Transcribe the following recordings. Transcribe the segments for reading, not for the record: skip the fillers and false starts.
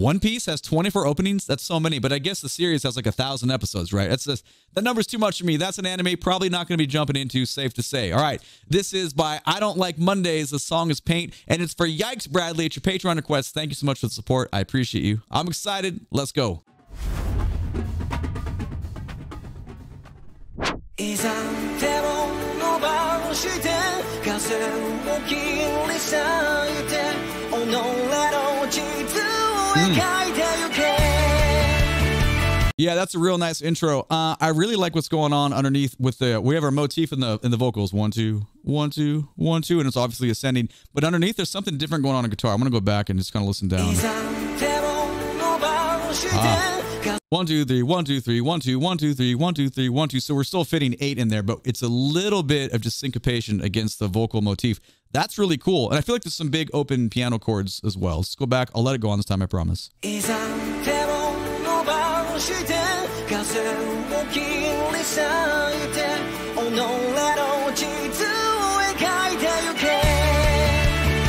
One Piece has 24 openings. That's so many, but I guess the series has like 1,000 episodes, right? That's just, that number's too much for me. That's an anime probably not going to be jumping into, safe to say. All right, this is by I Don't Like Mondays. The song is Paint, and it's for Yikes Bradley. It's your Patreon request. Thank you so much for the support. I appreciate you. I'm excited. Let's go. Yeah, that's a real nice intro. I really like what's going on underneath with the, we have our motif in the vocals. 1 2 1 2 1 2, and it's obviously ascending. But underneath, there's something different going on guitar. I'm gonna go back and just kind of listen down. 1 2 3 1 2 3 1 2 1 2 3 1 2 3 1 2. So we're still fitting 8 in there, but it's a little bit of just syncopation against the vocal motif. That's really cool, and I feel like there's some big open piano chords as well. Let's go back. I'll let it go on this time, I promise. It's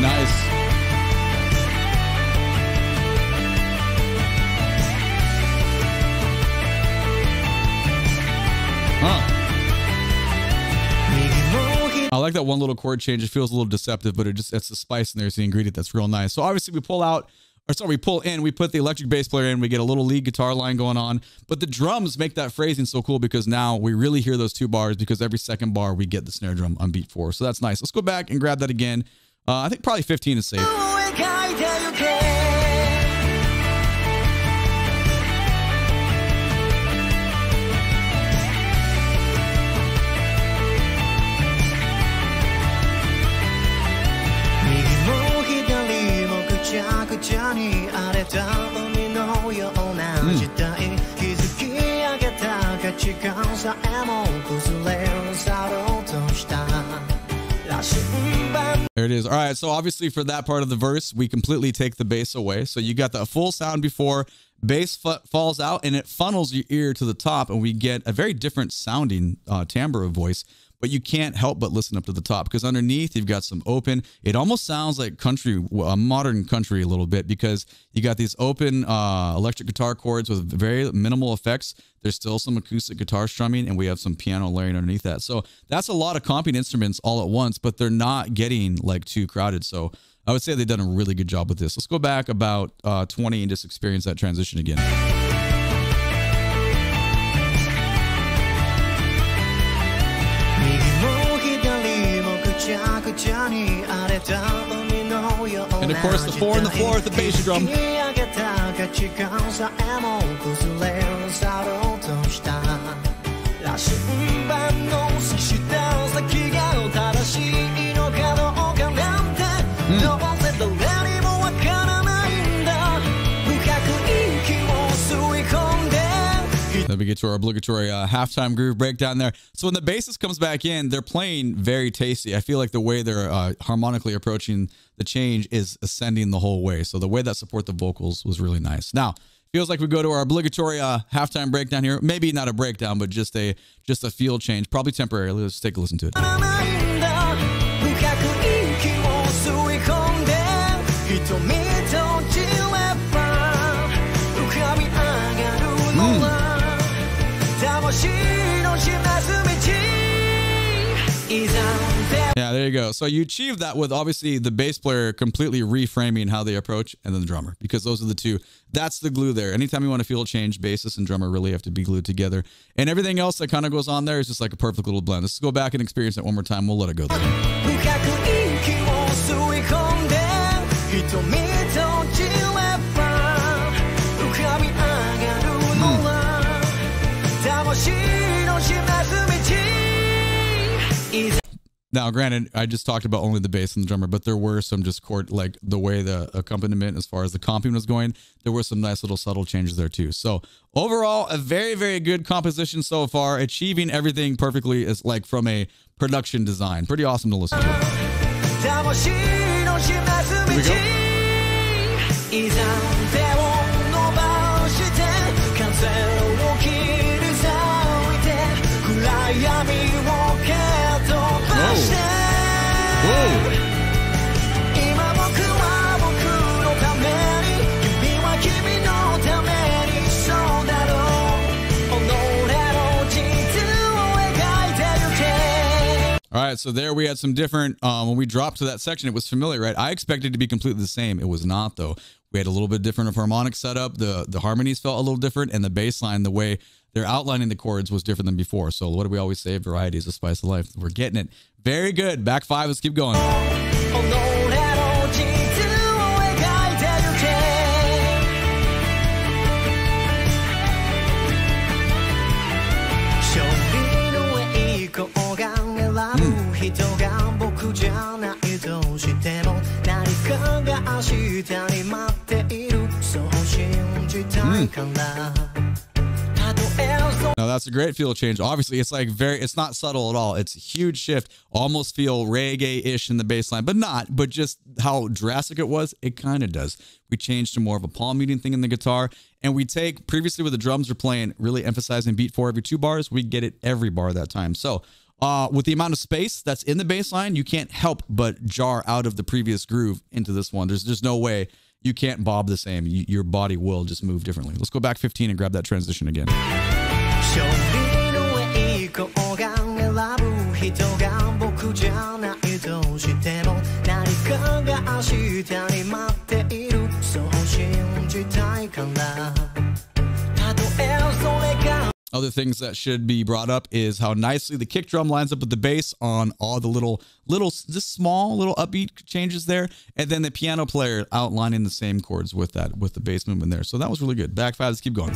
nice. I like that one little chord change. It feels a little deceptive, but it's the spice in there. It's the ingredient that's real nice. So obviously we pull out, or sorry, we pull in, we put the electric bass player in, we get a little lead guitar line going on, but the drums make that phrasing so cool because now we really hear those 2 bars because every second bar we get the snare drum on beat 4. So that's nice. Let's go back and grab that again. I think probably 15 is safe. There it is. All right, so obviously for that part of the verse, we completely take the bass away. So you got the full sound before, bass falls out, and it funnels your ear to the top, and we get a very different sounding timbre of voice. But you can't help but listen up to the top because underneath you've got some open. It almost sounds like country, modern country a little bit because you got these open electric guitar chords with very minimal effects. There's still some acoustic guitar strumming, and we have some piano layering underneath that. So that's a lot of comping instruments all at once, but they're not getting like too crowded. So I would say they've done a really good job with this. Let's go back about 20 and just experience that transition again. And of course the 4 and the 4 with the bass drum. Then we get to our obligatory halftime groove breakdown there. So when the bassist comes back in, they're playing very tasty. I feel like the way they're harmonically approaching the change is ascending the whole way. So the way that support the vocals was really nice. Now, feels like we go to our obligatory halftime breakdown here. Maybe not a breakdown, but just a feel change, probably temporarily. Let's take a listen to it. Yeah, there you go. So you achieve that with obviously the bass player completely reframing how they approach, and then the drummer, because those are the two. That's the glue there. Anytime you want to feel a change, bassist and drummer really have to be glued together. And everything else that kind of goes on there is just like a perfect little blend. Let's go back and experience it one more time. We'll let it go there. Now, granted, I just talked about only the bass and the drummer, but there were some just chord, like the way the accompaniment, as far as the comping was going, there were some nice little subtle changes there too. So overall, a very, very good composition so far, achieving everything perfectly is like from a production design. Pretty awesome to listen to. Here we go. All right, so there we had some different, when we dropped to that section, it was familiar, right? I expected it to be completely the same. It was not, though. We had a little bit different of harmonic setup. The harmonies felt a little different, and the bass line, the way they're outlining the chords was different than before. So what do we always say? Variety is the spice of life. We're getting it. Very good. Back 5. Let's keep going. Now that's a great feel change. Obviously, it's like it's not subtle at all. It's a huge shift. Almost feel reggae-ish in the bass line, but just how drastic it was, it kind of does. We changed to more of a palm muting thing in the guitar, and we take, previously where the drums were playing, really emphasizing beat 4 every 2 bars, we get it every bar that time. So with the amount of space that's in the bass line, you can't help but jar out of the previous groove into this one. There's no way you can't bob the same. Your body will just move differently. Let's go back 15 and grab that transition again. Other things that should be brought up is how nicely the kick drum lines up with the bass on all the little just small little upbeat changes there, and then the piano player outlining the same chords with the bass movement there. So that was really good. Back 5. Let's keep going.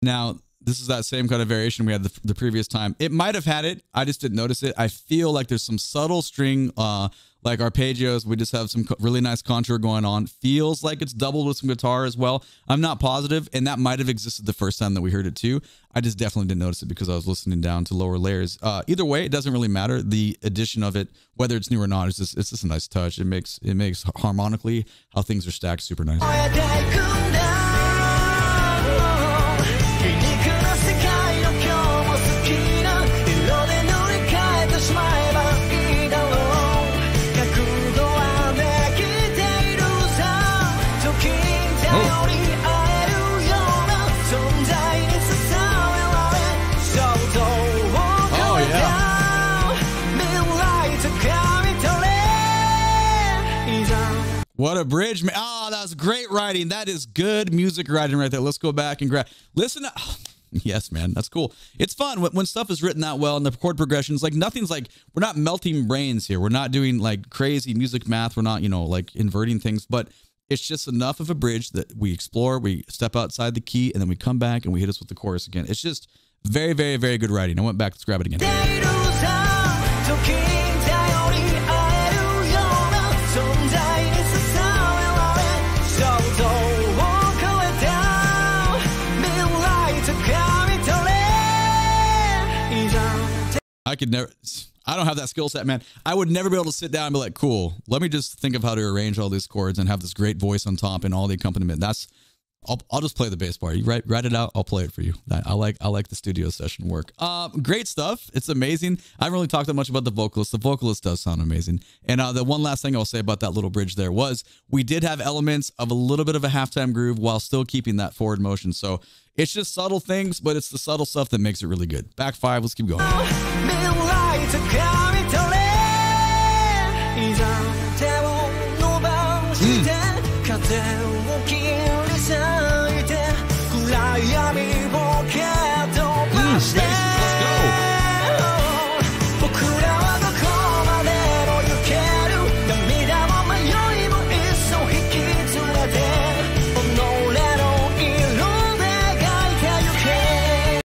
Now, this is that same kind of variation we had the previous time. It might have had it. I just didn't notice it. I feel like there's some subtle string, like arpeggios. We just have some really nice contour going on. Feels like it's doubled with some guitar as well. I'm not positive, and that might have existed the first time that we heard it too. I just definitely didn't notice it because I was listening down to lower layers. Either way, it doesn't really matter. The addition of it, whether it's new or not, it's just a nice touch. It makes harmonically how things are stacked super nice. What a bridge, man. Oh, that was great writing. That is good music writing right there. Let's go back and listen to, oh, yes, man, that's cool. It's fun when stuff is written that well and the chord progressions, like nothing's like, we're not melting brains here. We're not doing like crazy music math. We're not, like inverting things, but it's just enough of a bridge that we explore, we step outside the key, and then we come back and we hit us with the chorus again. It's just very, very, very good writing. I went back. Let's grab it again. I don't have that skill set, man. I would never be able to sit down and be like, cool, let me just think of how to arrange all these chords and have this great voice on top and all the accompaniment. I'll just play the bass part. You write it out, I'll play it for you. I like the studio session work. Great stuff. It's amazing. I haven't really talked that much about the vocalist. The vocalist does sound amazing. And the one last thing I'll say about that little bridge there was we did have elements of a little bit of a halftime groove while still keeping that forward motion. So it's just subtle things, but it's the subtle stuff that makes it really good. Back 5, let's keep going. Let's go.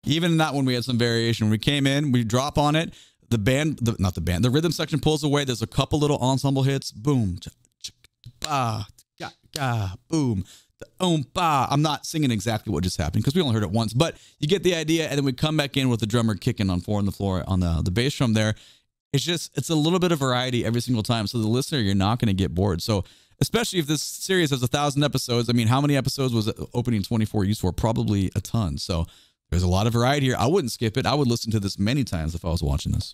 Even in that one, we had some variation. When we came in, we drop on it. The rhythm section pulls away. There's a couple little ensemble hits. Boom. ga, ga, boom. I'm not singing exactly what just happened because we only heard it once, but you get the idea. And then we come back in with the drummer kicking on 4 on the floor on the bass drum there. It's a little bit of variety every single time. So the listener, you're not going to get bored. So especially if this series has 1,000 episodes. I mean, how many episodes was opening 24 used for? Probably a ton. So there's a lot of variety here. I wouldn't skip it. I would listen to this many times if I was watching this.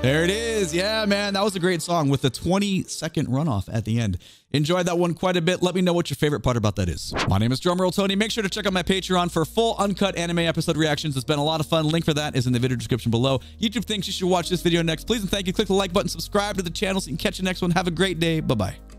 There it is. Yeah, man, that was a great song with the 20-second runoff at the end. Enjoyed that one quite a bit. Let me know what your favorite part about that is. My name is Drumroll Tony. Make sure to check out my Patreon for full uncut anime episode reactions. It's been a lot of fun. Link for that is in the video description below. YouTube thinks you should watch this video next. Please and thank you. Click the like button, subscribe to the channel so you can catch the next one. Have a great day. Bye-bye.